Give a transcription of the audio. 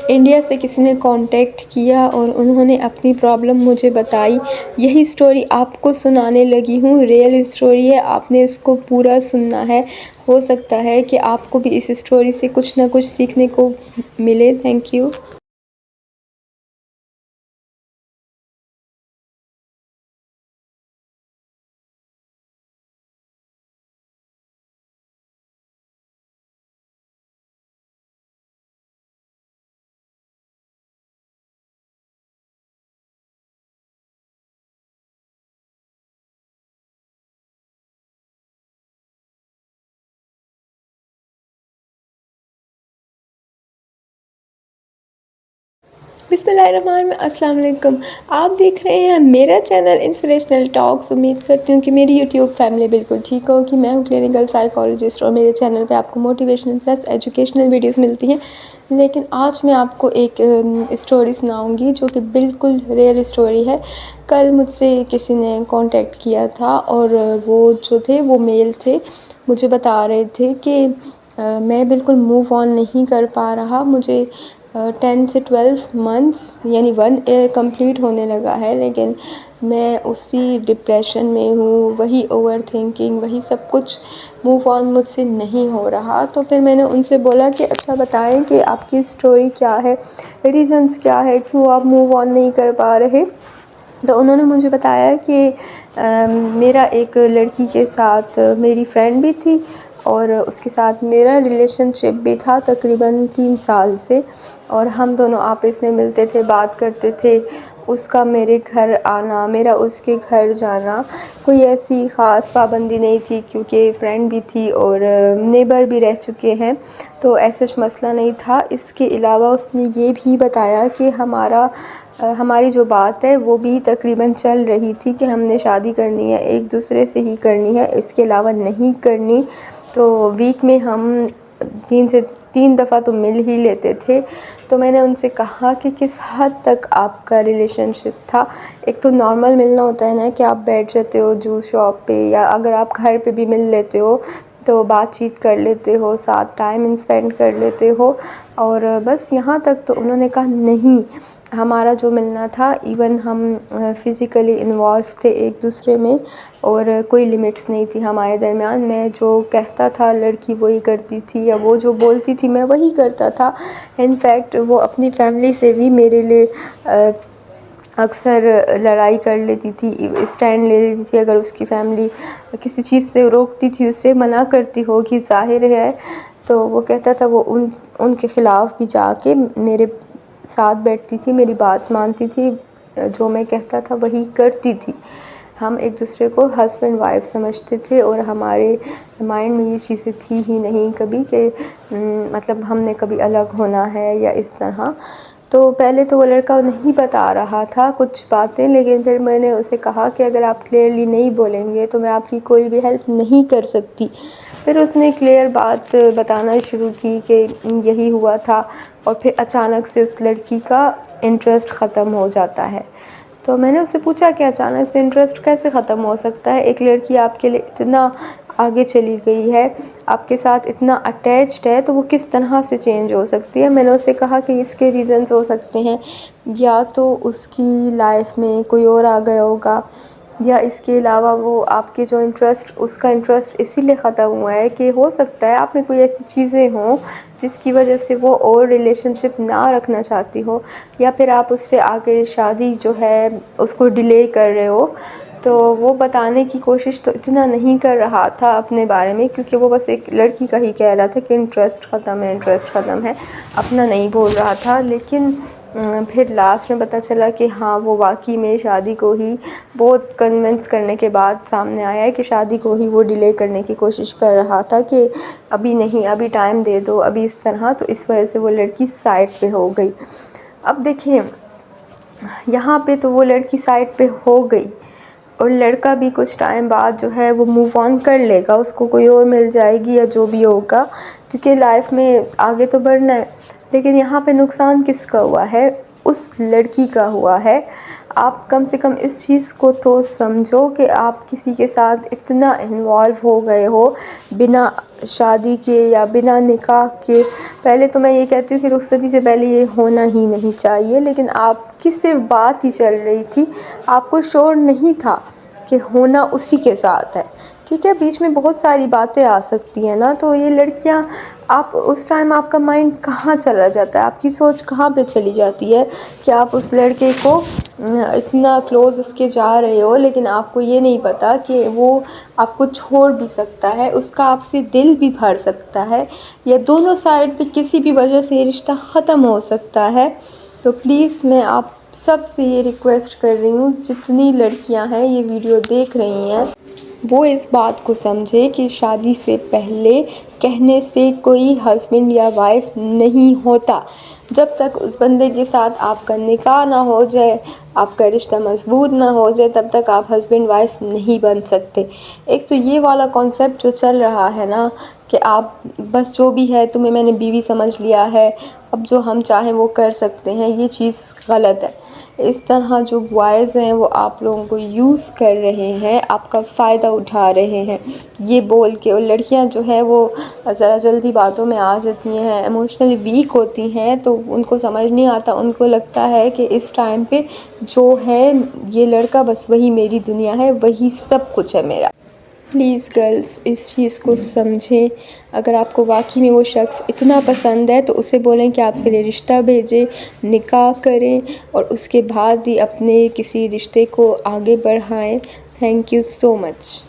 India से किसी ने कांटेक्ट किया और उन्होंने अपनी प्रॉब्लम मुझे बताई। यही स्टोरी आपको सुनाने लगी हूँ। रियल स्टोरी है, आपने इसको पूरा सुनना है। हो सकता है कि आपको भी इस स्टोरी से कुछ ना कुछ सीखने को मिले। Thank you. बिस्मिल्लाहिर्रहमानिर्रहीम। अस्सलाम वालेकुम। आप देख रहे हैं मेरा चैनल इंस्पिरेशनल टॉक्स। उम्मीद करती हूँ कि मेरी यूट्यूब फैमिली बिल्कुल ठीक होगी। मैं हूँ क्लिनिकल साइकोलॉजिस्ट और मेरे चैनल पे आपको मोटिवेशनल प्लस एजुकेशनल वीडियोस मिलती हैं। लेकिन आज मैं आपको एक स्टोरी सुनाऊंगी जो कि बिल्कुल रियल स्टोरी है। कल मुझसे किसी ने कांटेक्ट किया था और वो जो थे वो मेल थे। मुझे बता रहे थे कि मैं बिल्कुल मूव ऑन नहीं कर पा रहा। मुझे 10 से 12 मंथ्स यानी 1 ईयर कंप्लीट होने लगा है, लेकिन मैं उसी डिप्रेशन में हूँ, वही ओवर थिंकिंग, वही सब कुछ। मूव ऑन मुझसे नहीं हो रहा। तो फिर मैंने उनसे बोला कि अच्छा बताएं कि आपकी स्टोरी क्या है, रीज़न्स क्या है, क्यों आप मूव ऑन नहीं कर पा रहे। तो उन्होंने मुझे बताया कि मेरा एक लड़की के साथ मेरी फ्रेंड भी थी और उसके साथ मेरा रिलेशनशिप भी था तकरीबन 3 साल से। और हम दोनों आपस में मिलते थे, बात करते थे। उसका मेरे घर आना, मेरा उसके घर जाना, कोई ऐसी ख़ास पाबंदी नहीं थी क्योंकि फ्रेंड भी थी और नेबर भी रह चुके हैं, तो ऐसा मसला नहीं था। इसके अलावा उसने ये भी बताया कि हमारी जो बात है वो भी तकरीबन चल रही थी कि हमने शादी करनी है, एक दूसरे से ही करनी है, इसके अलावा नहीं करनी। तो वीक में हम 3 दफ़ा तो मिल ही लेते थे। तो मैंने उनसे कहा कि किस हद तक आपका रिलेशनशिप था। एक तो नॉर्मल मिलना होता है ना कि आप बैठ जाते हो जूस शॉप पे, या अगर आप घर पे भी मिल लेते हो तो बातचीत कर लेते हो, साथ टाइम स्पेंड कर लेते हो, और बस यहाँ तक। तो उन्होंने कहा नहीं, हमारा जो मिलना था, इवन हम फ़िज़िकली इन्वॉल्व थे एक दूसरे में और कोई लिमिट्स नहीं थी हमारे दरमियान। मैं जो कहता था लड़की वही करती थी, या वो जो बोलती थी मैं वही करता था। इनफैक्ट वो अपनी फैमिली से भी मेरे लिए अक्सर लड़ाई कर लेती थी, स्टैंड ले लेती थी। अगर उसकी फैमिली किसी चीज़ से रोकती थी, उससे मना करती होगी, ज़ाहिर है, तो वो कहता था वो उनके ख़िलाफ़ भी जाके मेरे साथ बैठती थी, मेरी बात मानती थी, जो मैं कहता था वही करती थी। हम एक दूसरे को हस्बैंड वाइफ समझते थे और हमारे माइंड में ये चीज़ें थी ही नहीं कभी कि मतलब हमने कभी अलग होना है या इस तरह। तो पहले तो वो लड़का नहीं बता रहा था कुछ बातें, लेकिन फिर मैंने उसे कहा कि अगर आप क्लियरली नहीं बोलेंगे तो मैं आपकी कोई भी हेल्प नहीं कर सकती। फिर उसने क्लियर बात बताना शुरू की कि यही हुआ था, और फिर अचानक से उस लड़की का इंटरेस्ट ख़त्म हो जाता है। तो मैंने उससे पूछा कि अचानक से इंटरेस्ट कैसे ख़त्म हो सकता है, एक लड़की आपके लिए इतना आगे चली गई है, आपके साथ इतना अटैच्ड है, तो वो किस तरह से चेंज हो सकती है। मैंने उससे कहा कि इसके रीज़न्स हो सकते हैं, या तो उसकी लाइफ में कोई और आ गया होगा, या इसके अलावा वो आपके जो उसका इंटरेस्ट इसीलिए ख़त्म हुआ है कि हो सकता है आप में कोई ऐसी चीज़ें हों जिसकी वजह से वो और रिलेशनशिप ना रखना चाहती हो, या फिर आप उससे आगे शादी जो है उसको डिले कर रहे हो। तो वो बताने की कोशिश तो इतना नहीं कर रहा था अपने बारे में, क्योंकि वो बस एक लड़की का ही कह रहा था कि इंटरेस्ट ख़त्म है, इंटरेस्ट ख़त्म है, अपना नहीं बोल रहा था। लेकिन फिर लास्ट में पता चला कि हाँ, वो वाकई में शादी को ही बहुत कन्विंस करने के बाद सामने आया है कि शादी को ही वो डिले करने की कोशिश कर रहा था कि अभी नहीं, अभी टाइम दे दो, अभी इस तरह। तो इस वजह से वो लड़की साइड पे हो गई। अब देखिए, यहाँ पे तो वो लड़की साइड पे हो गई और लड़का भी कुछ टाइम बाद जो है वो मूव ऑन कर लेगा, उसको कोई और मिल जाएगी या जो भी होगा, क्योंकि लाइफ में आगे तो बढ़ना है। लेकिन यहाँ पे नुकसान किसका हुआ है? उस लड़की का हुआ है। आप कम से कम इस चीज़ को तो समझो कि आप किसी के साथ इतना इन्वॉल्व हो गए हो बिना शादी के या बिना निकाह के, पहले तो मैं ये कहती हूँ कि रुखसती से पहले ये होना ही नहीं चाहिए, लेकिन आपकी सिर्फ बात ही चल रही थी, आपको श्योर नहीं था कि होना उसी के साथ है। ठीक है, बीच में बहुत सारी बातें आ सकती हैं ना, तो ये लड़कियाँ, आप उस टाइम आपका माइंड कहाँ चला जाता है, आपकी सोच कहाँ पे चली जाती है कि आप उस लड़के को इतना क्लोज़ उसके जा रहे हो, लेकिन आपको ये नहीं पता कि वो आपको छोड़ भी सकता है, उसका आपसे दिल भी भर सकता है, या दोनों साइड पे किसी भी वजह से ये रिश्ता ख़त्म हो सकता है। तो प्लीज़ मैं आप सब से ये रिक्वेस्ट कर रही हूँ, जितनी लड़कियाँ हैं ये वीडियो देख रही हैं, वो इस बात को समझे कि शादी से पहले कहने से कोई हस्बैंड या वाइफ नहीं होता। जब तक उस बंदे के साथ आपका निकाह ना हो जाए, आपका रिश्ता मजबूत ना हो जाए, तब तक आप हस्बैंड वाइफ नहीं बन सकते। एक तो ये वाला कॉन्सेप्ट जो चल रहा है ना कि आप बस जो भी है तुम्हें मैंने बीवी समझ लिया है, अब जो हम चाहें वो कर सकते हैं, ये चीज़ गलत है। इस तरह जो बॉयज़ हैं वो आप लोगों को यूज़ कर रहे हैं, आपका फ़ायदा उठा रहे हैं ये बोल के। और लड़कियां जो है वो ज़रा जल्दी बातों में आ जाती हैं, इमोशनली वीक होती हैं, तो उनको समझ नहीं आता, उनको लगता है कि इस टाइम पे जो है ये लड़का बस वही मेरी दुनिया है, वही सब कुछ है मेरा। प्लीज़ गर्ल्स इस चीज़ को समझें। अगर आपको वाकई में वो शख्स इतना पसंद है तो उसे बोलें कि आपके लिए रिश्ता भेजे, निकाह करें और उसके बाद ही अपने किसी रिश्ते को आगे बढ़ाएं। Thank you so much.